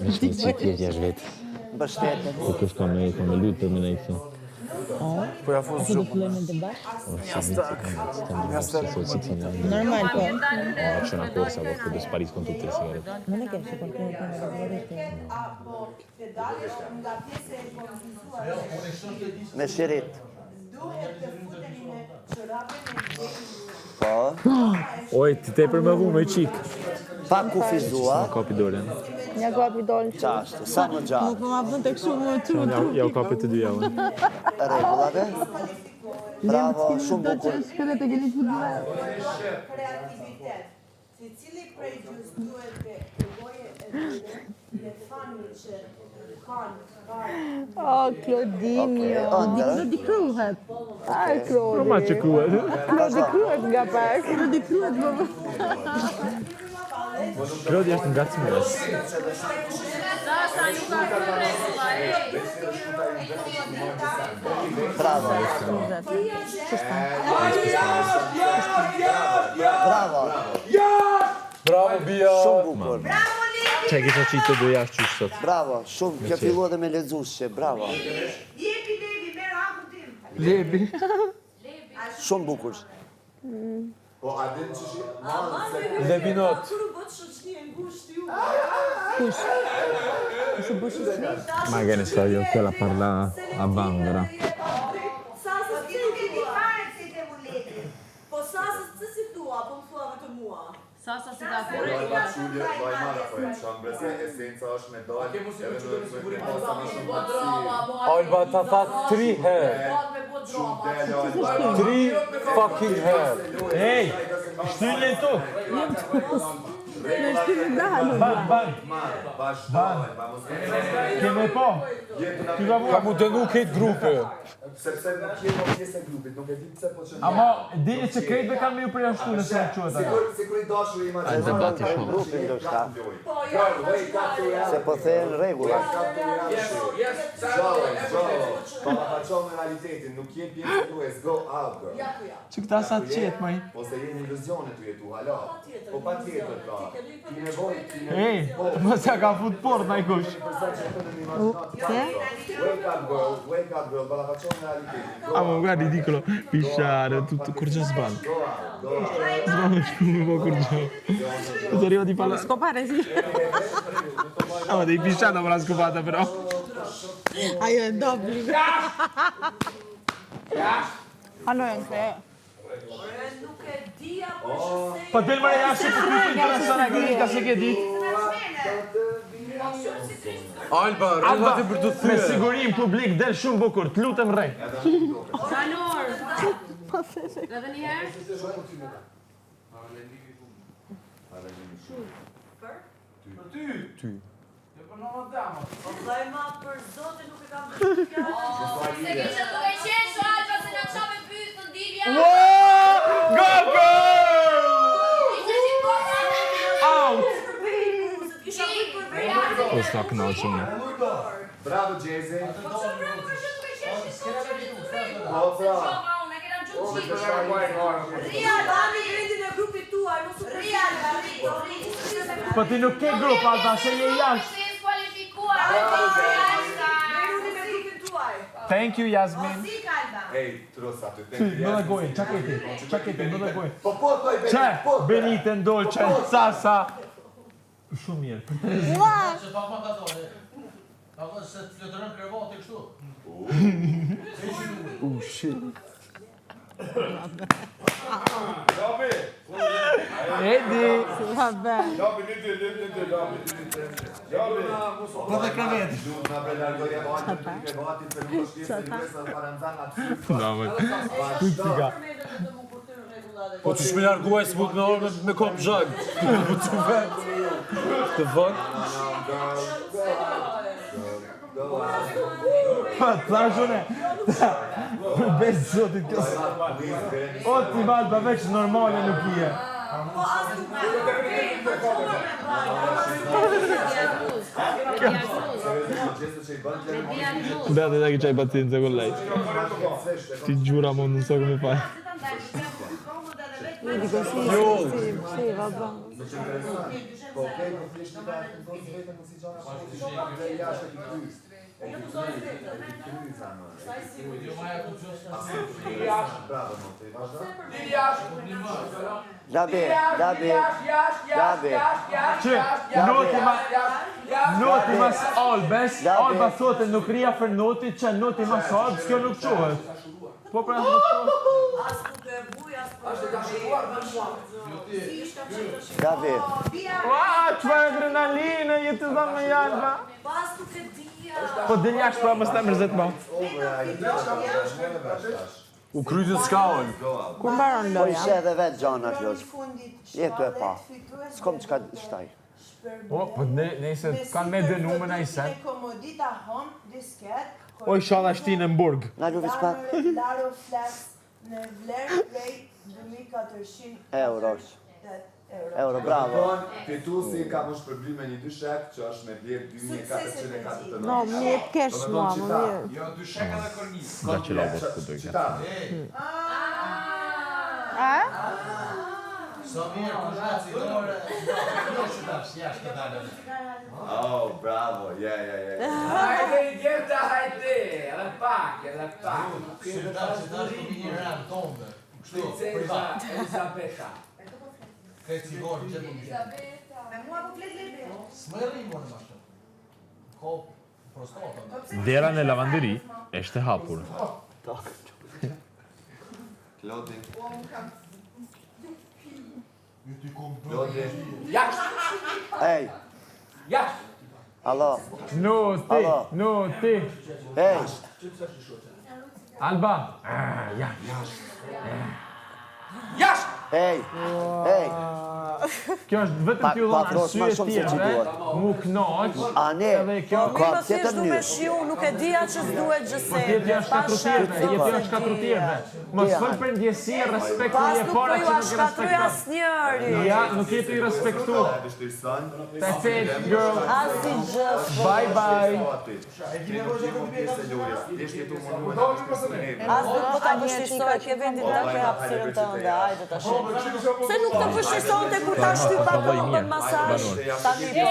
[SPEAKER 8] Nešto si tjetja zhvet.
[SPEAKER 5] Mbështetën.
[SPEAKER 8] Po kush ka me lutë për me ne i thë.
[SPEAKER 10] Po ja fos gjopë.
[SPEAKER 11] Normal, po.
[SPEAKER 8] C'è una corsa perché spariscono tutte le sigarette.
[SPEAKER 11] Non è che c'è qualcuno che non
[SPEAKER 5] Me shirit. Po.
[SPEAKER 8] Oj, ti te për me vu me qik.
[SPEAKER 5] Pa kufizua.
[SPEAKER 8] Sa kapi dole.
[SPEAKER 11] Ja kapi dolë.
[SPEAKER 5] Qashtë, sa më gjatë.
[SPEAKER 11] Po ma bën të kështu më tru.
[SPEAKER 8] Ja u kapi të dy javë.
[SPEAKER 5] Regullave. Bravo, shumë bukur.
[SPEAKER 11] Shkëve të keni futbol.
[SPEAKER 12] Kreativitet. Se cili prej gjus duhet të përgoje e fani që kanë.
[SPEAKER 11] Oh, Claudinho. Di kruhet. Ai, Claudio.
[SPEAKER 8] Ma që kruhet.
[SPEAKER 11] Claudio kruhet nga pak. Claudio kruhet, baba.
[SPEAKER 8] Claudio është nga cimës.
[SPEAKER 5] Bravo. Bravo.
[SPEAKER 10] Bravo, Bia.
[SPEAKER 5] Shumë bukur.
[SPEAKER 8] Çe kisha qitë të do jashtë qysh sot.
[SPEAKER 5] Bravo, shumë. Kjo fillua dhe me lexuesje. Bravo.
[SPEAKER 10] Lebi.
[SPEAKER 5] Shumë bukur.
[SPEAKER 3] Po, a din që shi...
[SPEAKER 10] Lebinot.
[SPEAKER 8] Magari sto io quella parla a Bangora.
[SPEAKER 12] Po sasës të si tua, po më thua vetë mua.
[SPEAKER 6] Sasa si ka
[SPEAKER 3] Loj ma qulje, loj mara, po e shambre se esenca është me dojë. Edhe në posa më shumë patësi.
[SPEAKER 10] Alba ta tha 3 herë.
[SPEAKER 3] Shumë delë, Alba.
[SPEAKER 10] 3 fucking herë.
[SPEAKER 8] Ej, shtyllje tuk. Ban. Keme po.
[SPEAKER 10] Ka mu dënu këtë grupe.
[SPEAKER 3] Sepse nuk jemo pjesë e grupit, nuk e di pse po që...
[SPEAKER 8] Ama, dini që krejtve kanë me ju përjashtu nëse në quet ajo.
[SPEAKER 3] Sikur I dashur I
[SPEAKER 8] A debati shumë.
[SPEAKER 5] Grupin do shta.
[SPEAKER 3] Girl, wake up to reality.
[SPEAKER 5] Se po thejnë regullat.
[SPEAKER 3] Wake up to reality. Gjohë. Pa ma faqo me realitetin, nuk je pjesë e tues, go out, girl.
[SPEAKER 8] Që këta sa të qetë, maj.
[SPEAKER 3] Ose jeni iluzione tu jetu, hala. Po pa tjetër, pra. Ki nevoj,
[SPEAKER 8] Ej, mos ja ka fut port, maj kush.
[SPEAKER 3] Wake up, girl, pa la faqo me realitetin.
[SPEAKER 8] Ah, ma guarda, ridicolo. Pisciare, tutto, curcio sbal. Sbal, come può curcio. Ti arriva di palla.
[SPEAKER 11] Scopare, sì.
[SPEAKER 8] Ah, ma devi pisciare dopo la scopata, però.
[SPEAKER 11] Ajo e d'obbligo. Allora, anche...
[SPEAKER 12] Nuk e dia për shësej.
[SPEAKER 8] Pa del mare jashtë për të interesant grita se ke ditë.
[SPEAKER 10] Alba, rrëllati për të
[SPEAKER 8] Me
[SPEAKER 10] thyre.
[SPEAKER 8] sigurim publik del shumë bukur, të lutem rej.
[SPEAKER 6] Salor. Edhe një herë?
[SPEAKER 10] Ty.
[SPEAKER 12] Vllai ma për zotin nuk e kam bërë fjallë.
[SPEAKER 13] Se ke që duke qenë Alba se na qa me pytë të ndivja.
[SPEAKER 8] Go, go! Out! Po sta kënaqur me.
[SPEAKER 3] Bravo, Gjezi.
[SPEAKER 8] Po ti nuk ke grup, Alba, se je jashtë. Thank you, Jasmin.
[SPEAKER 3] Ej, trosa, ty
[SPEAKER 8] Ty, në dhe gojnë, qaketi, në dhe gojnë.
[SPEAKER 3] Po, Benite,
[SPEAKER 8] Qe, Benite, Ndolqe, Sasa. Shumë mirë.
[SPEAKER 4] Ako se të fletërën krevati kështu?
[SPEAKER 10] Shit.
[SPEAKER 3] Javi!
[SPEAKER 8] Edi!
[SPEAKER 9] Vabbè.
[SPEAKER 3] Javi, lidi. Javi!
[SPEAKER 4] Po dhe kreveti.
[SPEAKER 3] Duhet nga belargoja vajtë të krevatit se nuk është jesë në jesë para nëzana të syfa.
[SPEAKER 8] No, ma tutica.
[SPEAKER 10] Po që shme larguaj së mund me orë me kopë zhag. Po të vetë. Të vënd.
[SPEAKER 8] Pa, të thashune. Besë zotit kësë. O, ti valë, pa veç normale nuk je. Beate da che c'hai pazienza con lei. Ti giuro, mo non so come fai.
[SPEAKER 9] Io dico sì, vabbè.
[SPEAKER 8] Noti mas Albes, Alba thotë nuk ria për noti që noti mas Albes, kjo nuk quhet. Po pra nuk quhet.
[SPEAKER 5] David.
[SPEAKER 8] Çfarë adrenalinë je të dhënë me Alba? Po del jashtë pra mos ta mërzet më.
[SPEAKER 10] U krytë skallën.
[SPEAKER 9] Ku mbaron
[SPEAKER 5] Po
[SPEAKER 9] loja?
[SPEAKER 5] ishe edhe vetë gjana kjo. Jetu e pa. S'kom qka shtaj.
[SPEAKER 8] Po nëse kanë me dënume na i sen.
[SPEAKER 11] Komodita home disket.
[SPEAKER 8] Oj shalla shtinë në burg.
[SPEAKER 5] Na luvis pak.
[SPEAKER 11] Laro flex në vlerë prej 2400
[SPEAKER 5] Euros. Euro, bravo.
[SPEAKER 3] Fitusi ka më shpërblim me një dyshek që është me vlerë 2449.
[SPEAKER 9] No, më jep kesh mua, më mirë.
[SPEAKER 4] Jo, dyshek edhe kornis.
[SPEAKER 8] Da që labo të dojke.
[SPEAKER 4] Sa mirë, kushtaci, dore. Jo shutash, jashtë të dalën.
[SPEAKER 3] Oh, bravo,
[SPEAKER 4] Hajde, Gjeta, hajde. Edhe pak. Shutash të një ram, tombe. Kështu, privat. Elisabeta. Këtë sigur, gjithë më gjithë.
[SPEAKER 11] Me mua po flet lebe.
[SPEAKER 4] S'më e rrimë në mashtë. Kopë, prostata.
[SPEAKER 8] Dera në lavanderi është e hapur.
[SPEAKER 3] Klodi.
[SPEAKER 4] Klodi. Jashtë!
[SPEAKER 5] Ej,
[SPEAKER 4] Jashtë!
[SPEAKER 5] alo.
[SPEAKER 8] Nuti.
[SPEAKER 5] Ej,
[SPEAKER 8] Alba.
[SPEAKER 4] Jashtë!
[SPEAKER 5] ej.
[SPEAKER 8] Kjo është vetëm t'ju dhënë arsye tjetër, mu knoq,
[SPEAKER 5] Ani,
[SPEAKER 8] edhe kjo
[SPEAKER 5] ka tjetër njësh.
[SPEAKER 12] Nuk e dija që s'duhet
[SPEAKER 8] po
[SPEAKER 12] gjëse.
[SPEAKER 8] tjetër janë shkatrutirve. Mos fol për ndjesi, respekt
[SPEAKER 12] Pas
[SPEAKER 8] një
[SPEAKER 12] nuk
[SPEAKER 8] para
[SPEAKER 12] po
[SPEAKER 8] që
[SPEAKER 12] ju
[SPEAKER 8] nuk e
[SPEAKER 12] shkatruj
[SPEAKER 8] respekton.
[SPEAKER 12] asnjëri.
[SPEAKER 8] Ja, nuk jetë i respektu. That's it, girl.
[SPEAKER 12] Asi gjë.
[SPEAKER 8] Bye bye.
[SPEAKER 12] As nuk po ta vështirësoj ke vendin tënd për hapësirën tënde. Hajde tash. Se nuk të vështirësonte kur ta shtyp ato bën masazh. Tani po.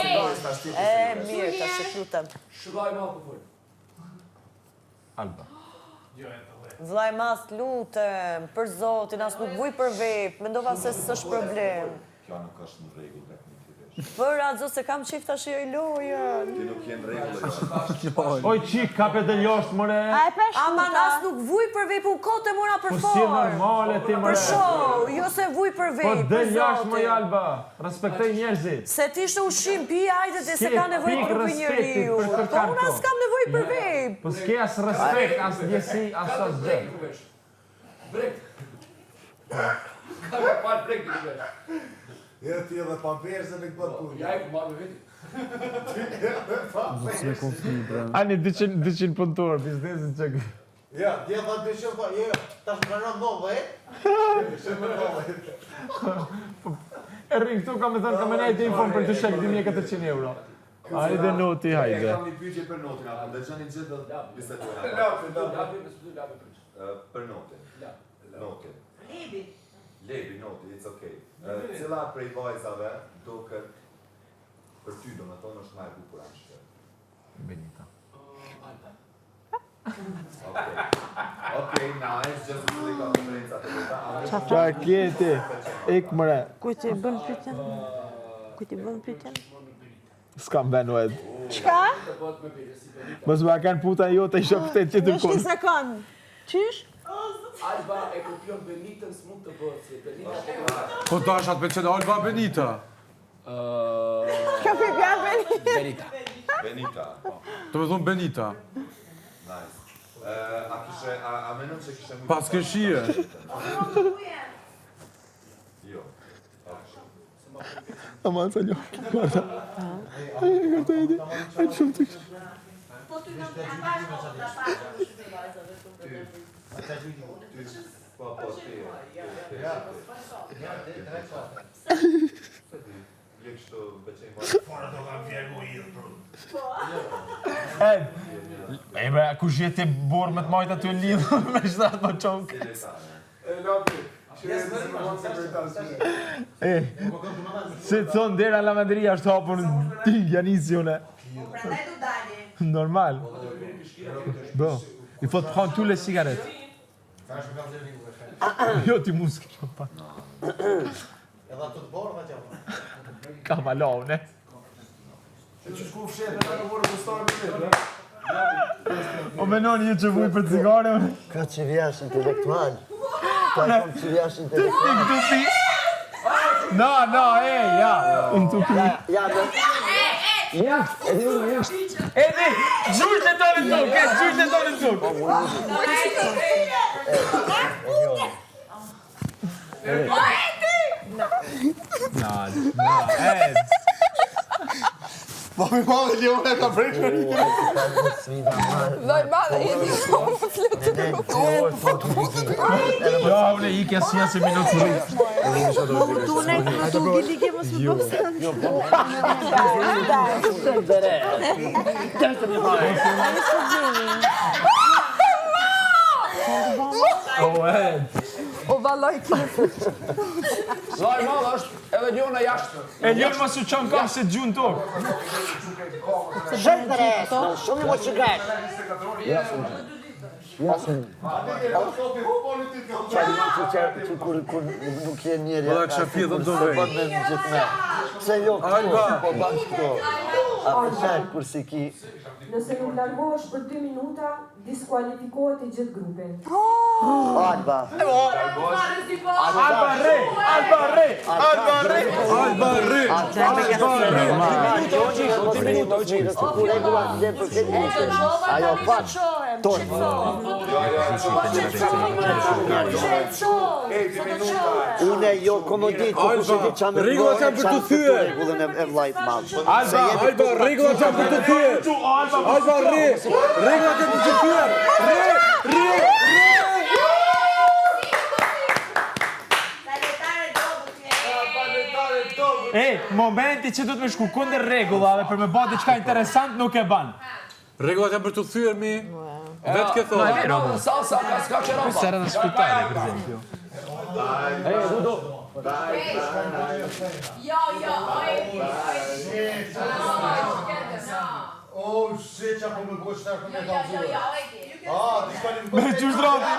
[SPEAKER 12] Mirë, tash e lutem.
[SPEAKER 4] Shëllaj ma po full.
[SPEAKER 8] Alba.
[SPEAKER 12] Vllai mas, lutem, për Zotin, as nuk vuj për vep, mendova se s'është problem.
[SPEAKER 3] Kjo nuk është në rregull tek një fytyrë.
[SPEAKER 12] Për atë se kam qif tash i lojën.
[SPEAKER 3] Ti nuk je në rregull.
[SPEAKER 8] Oj qik, kape dhe ljoshtë, more.
[SPEAKER 12] Aman as nuk vuj për vep, u kote mora për
[SPEAKER 8] Po si
[SPEAKER 12] forë.
[SPEAKER 8] normale ti, more.
[SPEAKER 12] Për show, jo se vuj për
[SPEAKER 8] Po
[SPEAKER 12] vep,
[SPEAKER 8] dhe
[SPEAKER 12] për
[SPEAKER 8] jashtë, more,
[SPEAKER 12] Zotin.
[SPEAKER 8] Alba. Respektoj njerëzit.
[SPEAKER 12] Se ti ishte ushqim, pi, hajde dhe se ka nevojë
[SPEAKER 8] Pik
[SPEAKER 12] trupi
[SPEAKER 8] respektit
[SPEAKER 12] njeriu.
[SPEAKER 8] për këtë
[SPEAKER 12] Po unë as
[SPEAKER 8] karto.
[SPEAKER 12] kam nevojë për vep.
[SPEAKER 8] Po s'ke as respekt, as ndjesi, as as gjë.
[SPEAKER 4] Brek. Ka me parë brek të vesh.
[SPEAKER 3] Jo ti edhe pa verse në këtë punë.
[SPEAKER 4] Ja e ku marrë me veti.
[SPEAKER 8] Ani 200 punëtor, biznesin që...
[SPEAKER 3] Ja, dje tha 200 pa, jo, tash më pranon 90.
[SPEAKER 8] E rrin këtu ka me thënë ka me nejtë infon për të shek 2400 euro. Hajde noti, hajde.
[SPEAKER 3] Kam një pyetje për notin, apo dëgjoni gjithë do bisedojmë. Për notin. Notin. Lebi, noti, it's okay. Cila prej vajzave duket për ty domethënë është më e bukur ashtu?
[SPEAKER 8] Benita.
[SPEAKER 3] Okay, nice, just to leave konferenca të veta.
[SPEAKER 8] Qa kjeti? Ik mëre.
[SPEAKER 9] Ku ti bën pyetjen? Ku ti bën pyetjen?
[SPEAKER 8] S'kam venu edhe.
[SPEAKER 11] Çka?
[SPEAKER 8] Mos ma kanë puta jote isha pështet që të
[SPEAKER 11] Një shki sekund. Qysh?
[SPEAKER 4] Alba e kopion Benitën, s'mund të bëhet si Benita.
[SPEAKER 10] Po dash atë pëlqen Alba Benita.
[SPEAKER 11] Kjo pipja Benita.
[SPEAKER 3] Benita.
[SPEAKER 10] Do me thonë Benita.
[SPEAKER 3] Nice. A menon që kishe mujtë...
[SPEAKER 10] Pas këshie.
[SPEAKER 3] Jo.
[SPEAKER 8] Aman sa një, guarda. Guarda Edi, e shumë të kështë. Ed, e bre, ku shjetë e borë me të majtë aty lidhë me shtatë më qokë. Se të thonë dera lavanderia është hapur në tingja njësjone. Normal. Bro, i fot prend tous les cigarettes. Jo ti muzik që pa.
[SPEAKER 14] Edhe të borë me tjama.
[SPEAKER 8] Ka malon, ne?
[SPEAKER 14] E që shku fshet, me në borë të starë me vetë,
[SPEAKER 8] O menon një që vuj për cigare.
[SPEAKER 5] Ka që vjash intelektual. Ka që vjash intelektual.
[SPEAKER 8] Ti këtu pi. No, ja. Unë të pi.
[SPEAKER 5] Ja,
[SPEAKER 8] Edi, gjurë të tonë në tukë, gjurë të tonë në tukë. No, Ed.
[SPEAKER 14] Po mi madhe që unë e ka prejtë.
[SPEAKER 11] Doj madhe, jeti shumë më fletë të
[SPEAKER 8] Ja, unë i kja si asë minutë të rritë.
[SPEAKER 9] Tune, tu gili ke mos më bësën.
[SPEAKER 8] O, Ed.
[SPEAKER 11] O, valoj kërë.
[SPEAKER 4] Laj madhe është edhe njona jashtë.
[SPEAKER 8] E njërë më su qanë kam se gjunë tokë.
[SPEAKER 5] Shumë të resë, shumë më që gashë. Jasën. Që kur nuk je njerë.
[SPEAKER 10] Po da kësha pje dhe do vej.
[SPEAKER 5] Bëtë me gjithë me. Se jo këto, po bashkë këto. A përshak kur si ki.
[SPEAKER 15] Nëse nuk largohesh për 2 minuta, diskualifikohet i gjithë grupin.
[SPEAKER 5] Alba.
[SPEAKER 8] Alba re.
[SPEAKER 5] Ajo pak. Une jo komodit, po kushe di qa me
[SPEAKER 10] Regullat janë për të thyer.
[SPEAKER 5] Regullën e vlajt madhë.
[SPEAKER 10] Alba, regullat janë për të thyer. Alba, regullat janë për të thyer.
[SPEAKER 8] Momenti që du të me shku kunder regullave për me ba diçka interesant nuk e ban.
[SPEAKER 10] Regullat janë për të thyer mi. Vetë ke thonë.
[SPEAKER 4] Salsa, ka që roba.
[SPEAKER 8] Sera në spitare, për esempio.
[SPEAKER 3] Dudo.
[SPEAKER 14] Oh, shit, që po më bëjë shtarë për me kalëzurë.
[SPEAKER 8] Me qështrati.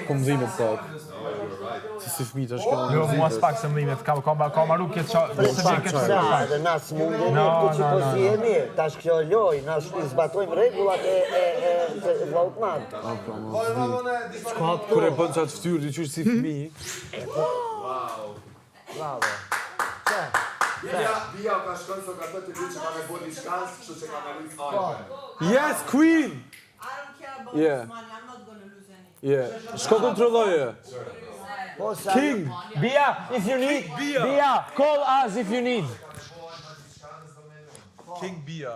[SPEAKER 10] Kom dhimet pak. Si fmita është ka
[SPEAKER 8] Jo, mua s'pak se mdhimet, ka maru këtë qa...
[SPEAKER 5] Dhe na s'mundemi këtu që po si jemi, tash kjo loj, na zbatojmë regullat e vlaut madhë.
[SPEAKER 10] Ska kër e bënë qatë ftyrë, di qështë si fmi.
[SPEAKER 5] Bravo.
[SPEAKER 3] Bia ka shkën së ka të të që ka me bo një shkansë, kështu që ka me rritë Alba.
[SPEAKER 10] Yes, queen! Yeah. Yeah. Shko kontrolloje.
[SPEAKER 8] King! Bia, if you need. Bia, call us if you need.
[SPEAKER 10] King Bia.